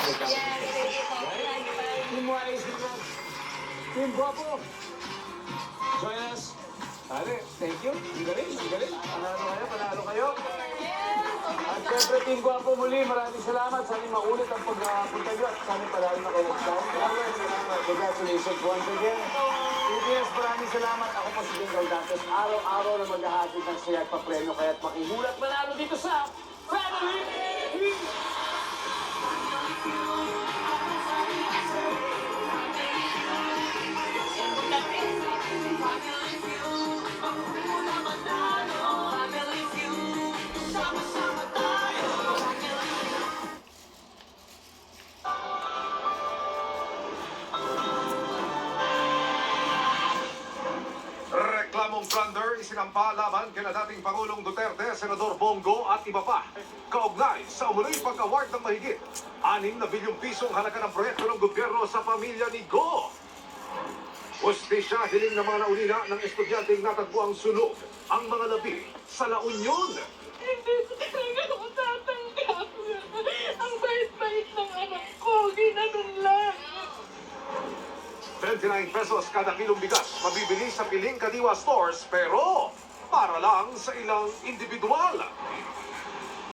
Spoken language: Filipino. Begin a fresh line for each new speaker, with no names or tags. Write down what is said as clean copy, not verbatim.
Team Wise, Team Guapo. Join us. Ale, thank you. Ang galing, ang galing. Panalo kayo. At syempre, Team Guapo muli, maraming salamat. Sana maulit ang pagpunta nyo at sana palalo na kayo. Congratulations once again. PBS, maraming salamat. Ako po si Jingle Dantes. Araw-araw na maghahatid ng saya at papremyo. Kaya't makihulat manalo dito sa Family Feud!
Reklamong plunder isinampa laban kina dating Pangulong Duterte, Senador Bongo at iba pa. Kaugnay sa umuloy pag-award ng mahigit 6 na bilyong pisong halaga ng proyekto ng gobyerno sa pamilya ni Go. Hustisya hiling ng mga naulila ng estudyanteng natagpo ang sunog ang mga labi sa La Union.
Hindi ko talaga ako tatanggap. Ang bait-bait ng anak ko, ginanon lang.
29 pesos kada kilong bigas mabibili sa Piling Kadiwa Stores pero para lang sa ilang individual.